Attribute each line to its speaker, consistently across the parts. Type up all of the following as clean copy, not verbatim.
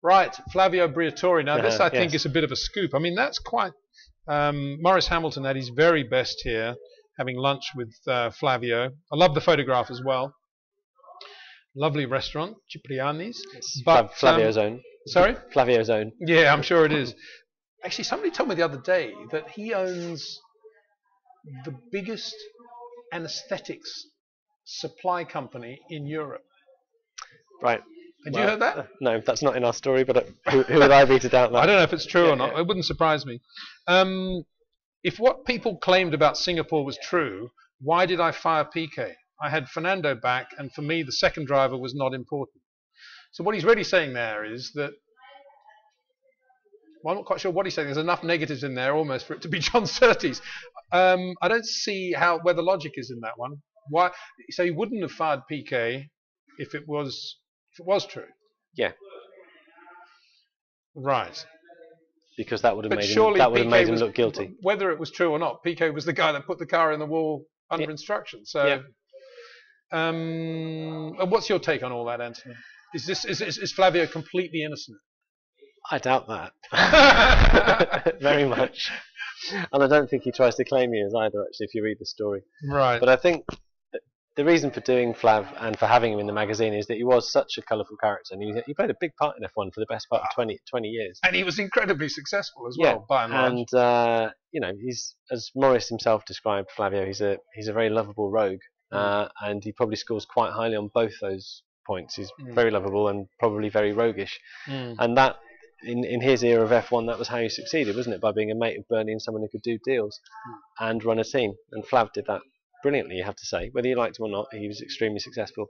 Speaker 1: Right, Flavio Briatore. Now, this I think is a bit of a scoop. I mean, that's quite. Maurice Hamilton at his very best here, having lunch with Flavio. I love the photograph as well. Lovely restaurant, Cipriani's.
Speaker 2: But Flavio's own.
Speaker 1: Sorry?
Speaker 2: Flavio's own.
Speaker 1: Yeah, I'm sure it is. Actually, somebody told me the other day that he owns the biggest anaesthetics supply company in Europe.
Speaker 2: Right.
Speaker 1: Had you heard that?
Speaker 2: No, that's not in our story, but who would I be to doubt that?
Speaker 1: I don't know if it's true or not. It wouldn't surprise me. If what people claimed about Singapore was true, why did I fire Piquet? I had Fernando back, and for me, the second driver was not important. So what he's really saying there is that, well, I'm not quite sure what he's saying. There's enough negatives in there almost for it to be John Surtees. I don't see where the logic is in that one. Why? So he wouldn't have fired Piquet if it was true.
Speaker 2: Yeah.
Speaker 1: Right.
Speaker 2: Because that would have made him look guilty.
Speaker 1: Whether it was true or not, Piquet was the guy that put the car in the wall under instruction. So, what's your take on all that, Anthony? Is Flavio completely innocent?
Speaker 2: I doubt that. Very much. And I don't think he tries to claim he is either, actually, if you read the story.
Speaker 1: Right.
Speaker 2: But I think the reason for doing Flav and for having him in the magazine is that he was such a colourful character, and he played a big part in F1 for the best part of 20 years.
Speaker 1: And he was incredibly successful as well, by and large.
Speaker 2: And you know, he's, as Maurice himself described Flavio, he's a very lovable rogue, and he probably scores quite highly on both those points. He's very lovable and probably very roguish, and that. In his era of F1, that was how he succeeded, wasn't it? By being a mate of Bernie and someone who could do deals and run a team. And Flav did that brilliantly, you have to say. Whether you liked him or not, he was extremely successful.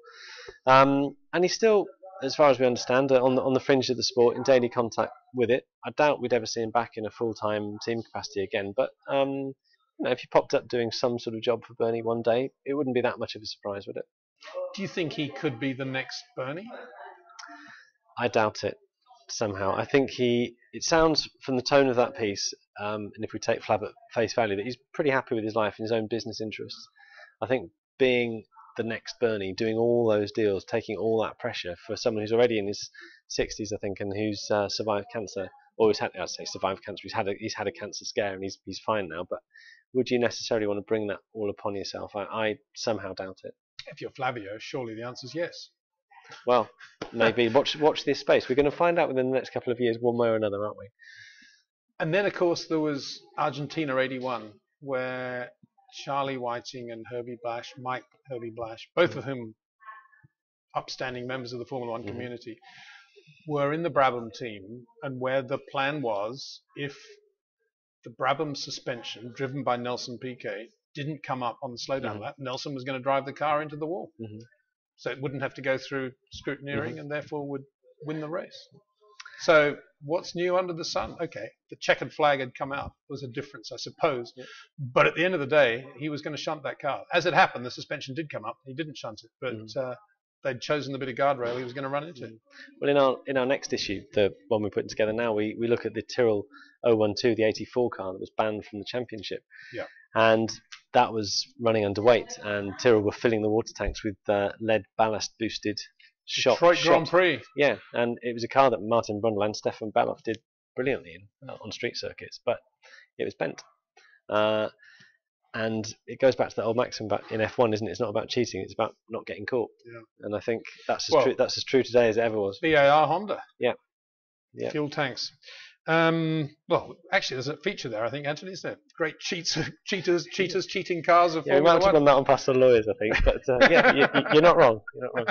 Speaker 2: And he's still, as far as we understand, on the fringe of the sport, in daily contact with it. I doubt we'd ever see him back in a full-time team capacity again. But you know, if he popped up doing some sort of job for Bernie one day, it wouldn't be that much of a surprise, would it?
Speaker 1: Do you think he could be the next Bernie?
Speaker 2: I doubt it. Somehow, I think it sounds from the tone of that piece, and if we take Flav at face value, that he's pretty happy with his life and his own business interests. I think being the next Bernie, doing all those deals, taking all that pressure for someone who's already in his 60s, I think, and who's survived cancer, or I'd say survived cancer. He's had a cancer scare and he's fine now. But would you necessarily want to bring that all upon yourself? I somehow doubt it.
Speaker 1: If you're Flavio, surely the answer's yes.
Speaker 2: Well, maybe. Watch this space. We're going to find out within the next couple of years, one way or another, aren't we?
Speaker 1: And then, of course, there was Argentina '81, where Charlie Whiting and Mike Herbie Blash, both of whom upstanding members of the Formula One community, were in the Brabham team, and where the plan was, if the Brabham suspension, driven by Nelson Piquet, didn't come up on the slowdown lap, Nelson was going to drive the car into the wall. So it wouldn't have to go through scrutineering and therefore would win the race. So what's new under the sun? Okay, the checkered flag had come out. There was a difference, I suppose. But at the end of the day, he was going to shunt that car. As it happened, the suspension did come up. He didn't shunt it, but they'd chosen the bit of guardrail he was going to run into.
Speaker 2: Well, in our next issue, the one we're putting together now, we look at the Tyrrell 012, the 84 car that was banned from the championship.
Speaker 1: Yeah.
Speaker 2: And that was running underweight, and Tyrrell were filling the water tanks with lead ballast boosted
Speaker 1: Detroit Grand Prix.
Speaker 2: Yeah, and it was a car that Martin Brundle and Stefan Beloff did brilliantly on street circuits, but it was bent. And it goes back to that old maxim in F1, isn't it? It's not about cheating; it's about not getting caught. Yeah. And I think that's as true today as it ever was.
Speaker 1: BAR Honda.
Speaker 2: Yeah.
Speaker 1: Fuel tanks. Well, actually, there's a feature there, I think, Anthony, isn't there? Great cheaters, cheating cars of
Speaker 2: Formula 1. We might have gone that on past the lawyers, I think, but you're not wrong. You're not wrong.